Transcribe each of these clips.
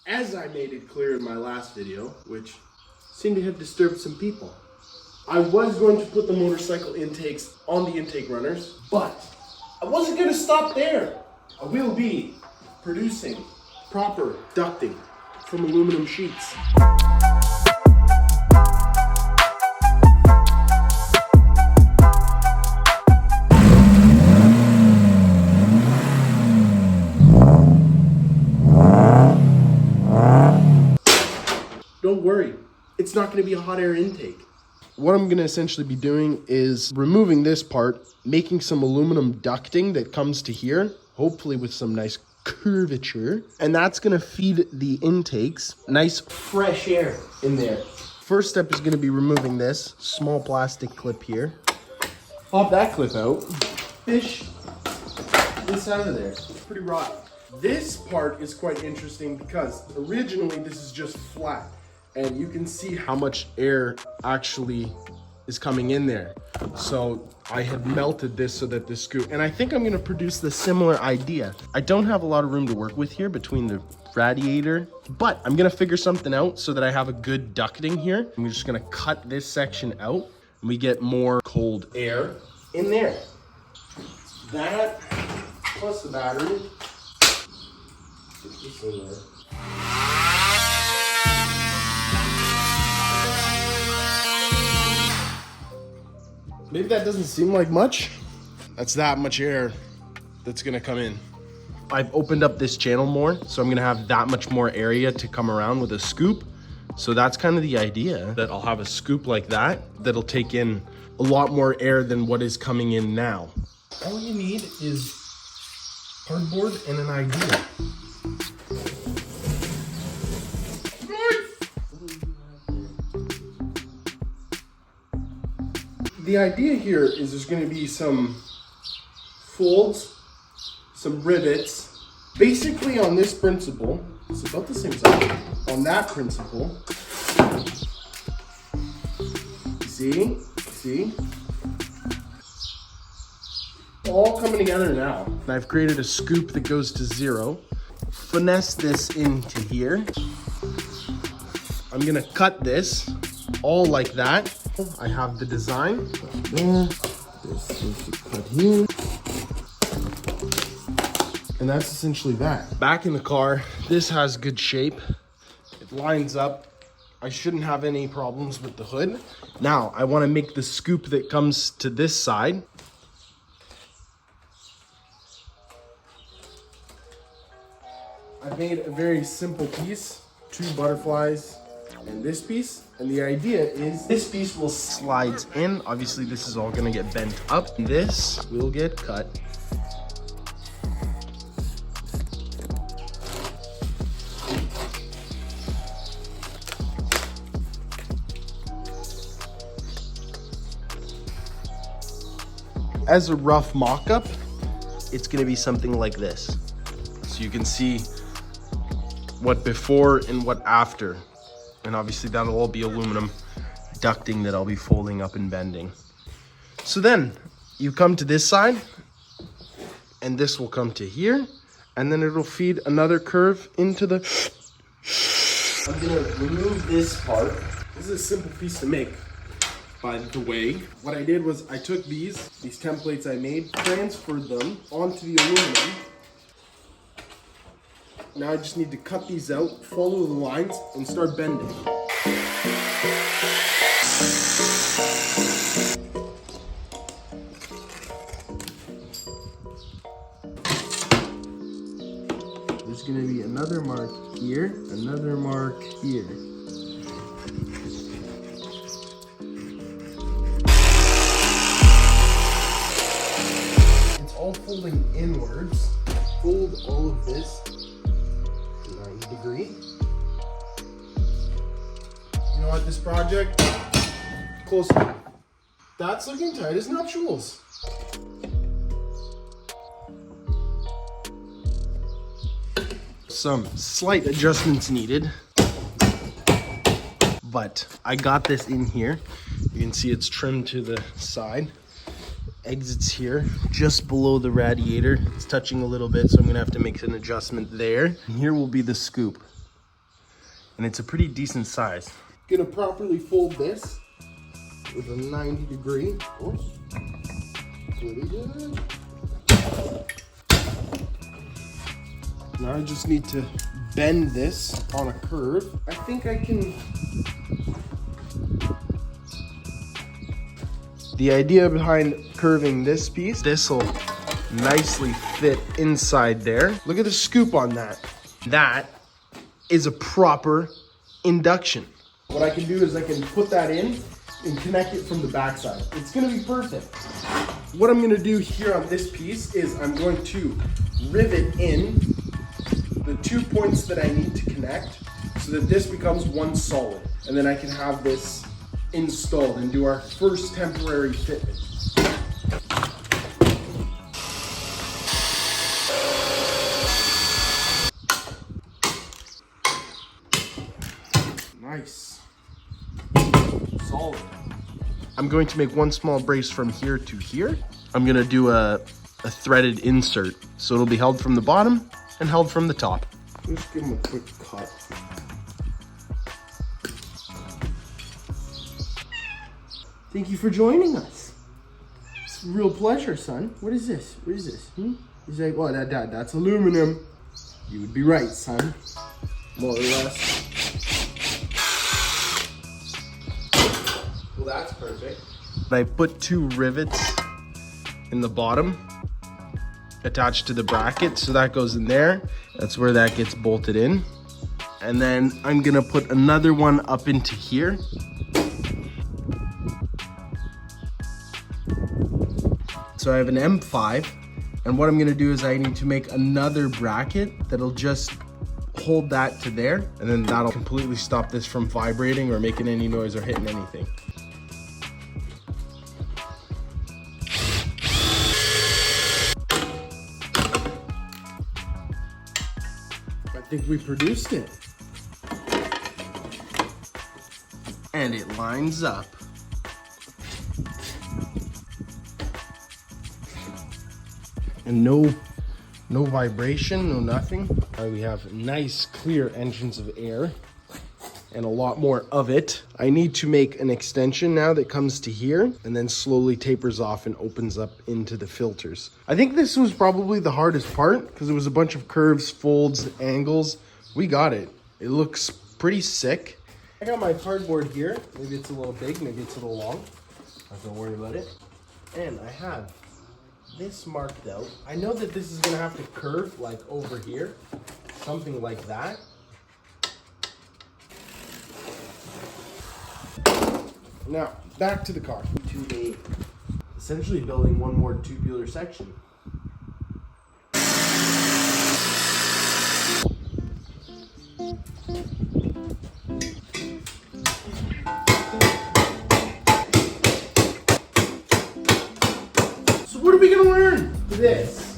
As I made it clear in my last video, which seemed to have disturbed some people, I was going to put the motorcycle intakes on the intake runners, but I wasn't going to stop there. I will be producing proper ducting from aluminum sheets. Don't worry, it's not going to be a hot air intake. What I'm going to essentially be doing is removing this part, making some aluminum ducting that comes to here, hopefully with some nice curvature, and that's going to feed the intakes nice fresh air in there. First step is going to be removing this small plastic clip here. Pop that clip out, fish this out of there. It's pretty rotten. This part is quite interesting because originally this is just flat. And you can see how much air actually is coming in there. So I had melted this so that this scoop, and I think I'm gonna produce the similar idea. I don't have a lot of room to work with here between the radiator, but I'm gonna figure something out so that I have a good ducting here. I'm just gonna cut this section out and we get more cold air in there. That plus the battery. Get this in there. Maybe that doesn't seem like much. That's that much air that's gonna come in. I've opened up this channel more, so I'm gonna have that much more area to come around with a scoop. So that's kind of the idea, that I'll have a scoop like that, that'll take in a lot more air than what is coming in now. All you need is cardboard and an idea. The idea here is there's going to be some folds, some rivets, basically on this principle. It's about the same size. On that principle, see, all coming together now. And I've created a scoop that goes to 0. Finesse this into here. I'm gonna cut this all like that. I have the design there. This is cut here. And that's essentially that. Back in the car, this has good shape. It lines up. I shouldn't have any problems with the hood. Now, I want to make the scoop that comes to this side. I've made a very simple piece, 2 butterflies and this piece. And the idea is this piece will slide in. Obviously, this is all gonna get bent up. This will get cut. As a rough mock-up, it's gonna be something like this. So you can see what before and what after. And obviously that'll all be aluminum ducting that I'll be folding up and bending. So then you come to this side and this will come to here, and then it'll feed another curve into the... I'm gonna remove this part. This is a simple piece to make, by the way. What I did was I took these templates I made, transferred them onto the aluminum. Now I just need to cut these out, follow the lines, and start bending. There's gonna be another mark here, another mark here. It's all folding inwards. Fold all of this. 90 degree. You know what, this project, close. That's looking tight as nuptials. Some slight adjustments needed, but I got this in here. You can see it's trimmed to the side. Exits here just below the radiator. It's touching a little bit, so I'm gonna have to make an adjustment there. And here will be the scoop. and it's a pretty decent size. Gonna properly fold this with a 90-degree. Oh, pretty good. Now I just need to bend this on a curve. I think I can. The idea behind curving this piece, this will nicely fit inside there. Look at the scoop on that. That is a proper induction. What I can do is I can put that in and connect it from the backside. It's gonna be perfect. What I'm gonna do here on this piece is I'm going to rivet in the 2 points that I need to connect so that this becomes one solid. And then I can have this installed and do our first temporary fitment. Nice. Solid. I'm going to make one small brace from here to here. I'm gonna do a threaded insert. So it'll be held from the bottom and held from the top. Just give him a quick cut. Thank you for joining us. It's a real pleasure, son. What is this? What is this? He's like, well, that's aluminum. You would be right, son. More or less. Well, that's perfect. I put 2 rivets in the bottom attached to the bracket, so that goes in there. That's where that gets bolted in. And then I'm gonna put another one up into here. So I have an M5, and what I'm gonna do is I need to make another bracket that'll just hold that to there, and then that'll completely stop this from vibrating or making any noise or hitting anything. I think we produced it. And it lines up. And no vibration, no nothing. We have nice clear entrance of air and a lot more of it. I need to make an extension now that comes to here and then slowly tapers off and opens up into the filters. I think this was probably the hardest part because it was a bunch of curves, folds, angles. We got it. It looks pretty sick. I got my cardboard here. Maybe it's a little big, maybe it's a little long. Not gonna worry about it. And I have this marked out. I know that this is gonna have to curve like over here, something like that. Now, back to the car. Essentially building one more tubular section. So what are we gonna learn for this?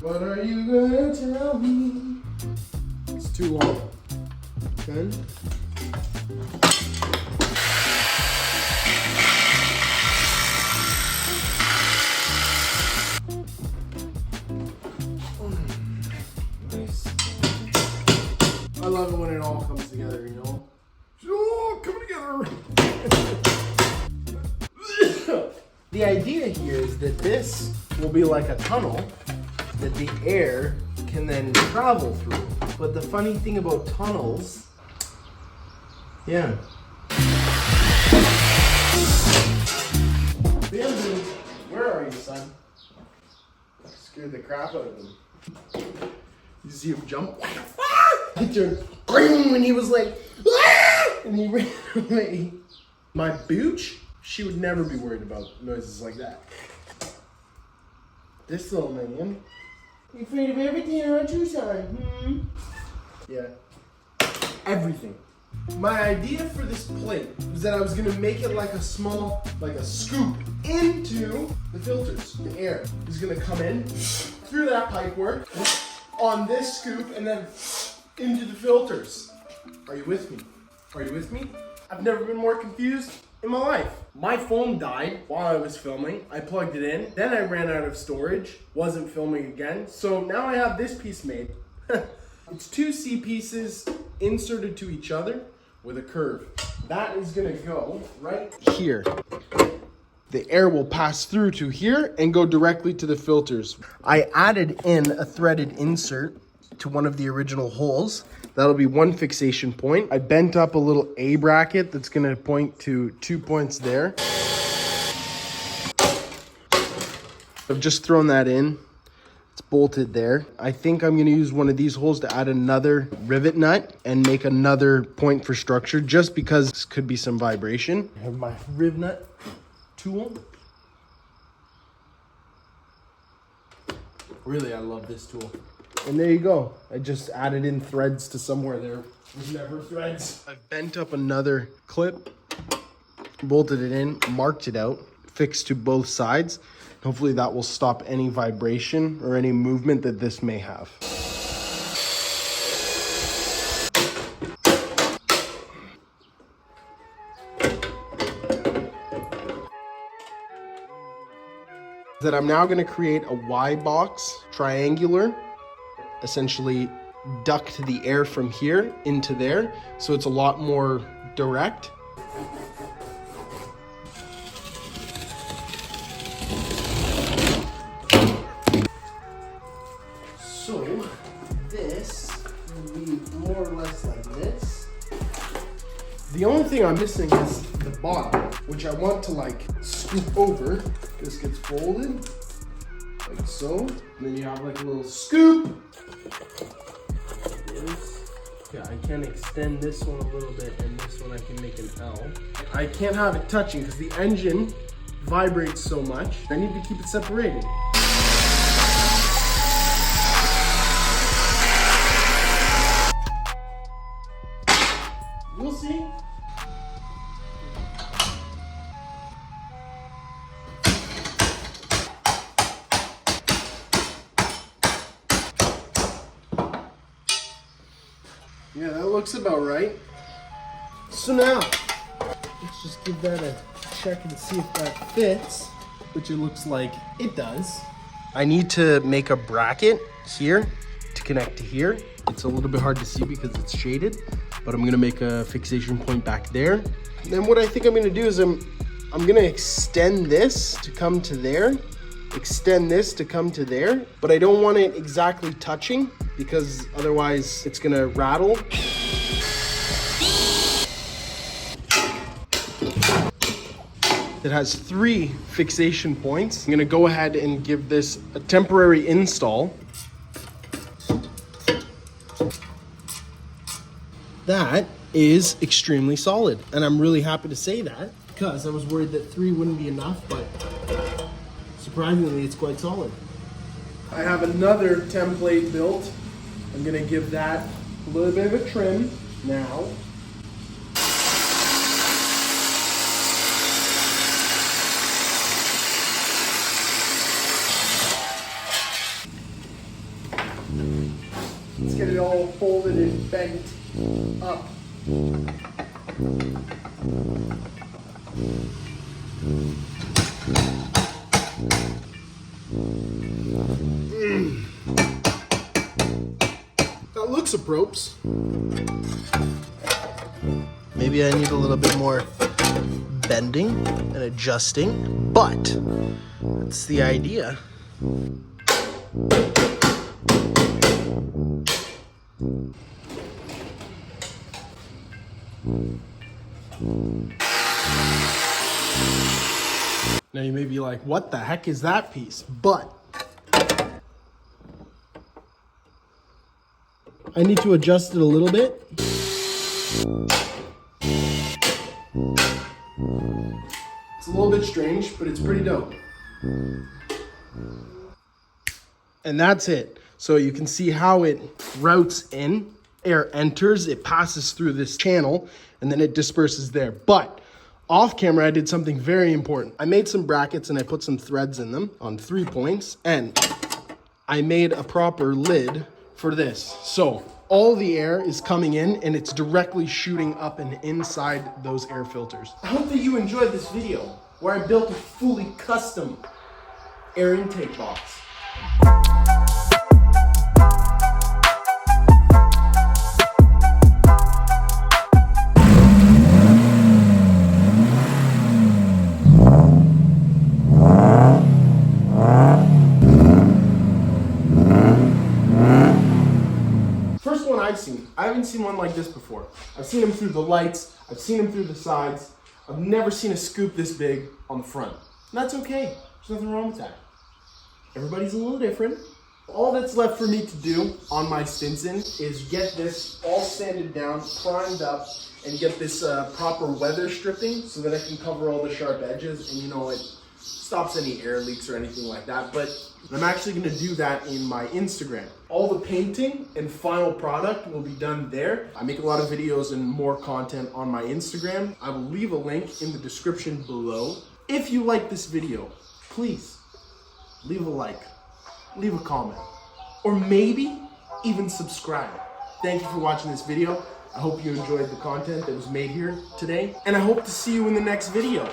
What are you gonna tell me? It's too long. Okay? I love it when it all comes together, you know? It's all coming together. The idea here is that this will be like a tunnel that the air can then travel through. But the funny thing about tunnels, yeah. Bamboo, where are you, son? I scared the crap out of him. You see him jump? He turned green when he was like, ah! And he ran away. My booch, she would never be worried about noises like that. This little minion. You're afraid of everything, aren't you, son? Yeah. Everything. My idea for this plate was that I was gonna make it like a small, like a scoop into the filters. The air is gonna come in through that pipework on this scoop and then into the filters. Are you with me? Are you with me? I've never been more confused in my life. My phone died while I was filming. I plugged it in. Then I ran out of storage. Wasn't filming again. So now I have this piece made. It's two C pieces inserted to each other with a curve. That is gonna go right here. The air will pass through to here and go directly to the filters. I added in a threaded insert to one of the original holes. That'll be one fixation point. I bent up a little A bracket that's gonna point to 2 points there. I've just thrown that in. It's bolted there. I think I'm gonna use one of these holes to add another rivet nut and make another point for structure, just because this could be some vibration. I have my rivet nut tool. Really, I love this tool. And there you go. I just added in threads to somewhere there was never threads. I've bent up another clip, bolted it in, marked it out, fixed to both sides. Hopefully that will stop any vibration or any movement that this may have. That I'm now gonna create a Y box, triangular, essentially duct the air from here into there, so it's a lot more direct. So this will be more or less like this. The only thing I'm missing is the bottom, which I want to like scoop over. This gets folded like so, and then you have like a little scoop. Yeah, I can extend this one a little bit, and this one I can make an L. I can't have it touching because the engine vibrates so much. I need to keep it separated. We'll see. Yeah, that looks about right. So now, let's just give that a check and see if that fits, which it looks like it does. I need to make a bracket here to connect to here. It's a little bit hard to see because it's shaded, but I'm gonna make a fixation point back there. And then what I think I'm gonna do is I'm gonna extend this to come to there, extend this to come to there, but I don't want it exactly touching because otherwise it's gonna rattle. It has 3 fixation points. I'm gonna go ahead and give this a temporary install. That is extremely solid, and I'm really happy to say that because I was worried that 3 wouldn't be enough, but surprisingly it's quite solid. I have another template built. I'm gonna give that a little bit of a trim now. Let's get it all folded and bent up. That looks appropriate. Maybe I need a little bit more bending and adjusting, but that's the idea. Now you may be like, what the heck is that piece? But I need to adjust it a little bit. It's a little bit strange, but it's pretty dope. And that's it. So you can see how it routes in. Air enters, it passes through this channel, and then it disperses there. But off camera, I did something very important. I made some brackets and I put some threads in them on 3 points, and I made a proper lid for this. So all the air is coming in and it's directly shooting up and inside those air filters. I hope that you enjoyed this video where I built a fully custom air intake box. first one I've seen. I haven't seen one like this before. I've seen them through the lights. I've seen them through the sides. I've never seen a scoop this big on the front. And that's okay. There's nothing wrong with that. Everybody's a little different. All that's left for me to do on my Stinson is get this all sanded down, primed up, and get this proper weather stripping so that I can cover all the sharp edges, and you know, it stops any air leaks or anything like that. But I'm actually going to do that in my Instagram. All the painting and final product will be done there. I make a lot of videos and more content on my Instagram. I will leave a link in the description below. If you like this video, please leave a like, leave a comment, or maybe even subscribe. Thank you for watching this video. I hope you enjoyed the content that was made here today, and I hope to see you in the next video.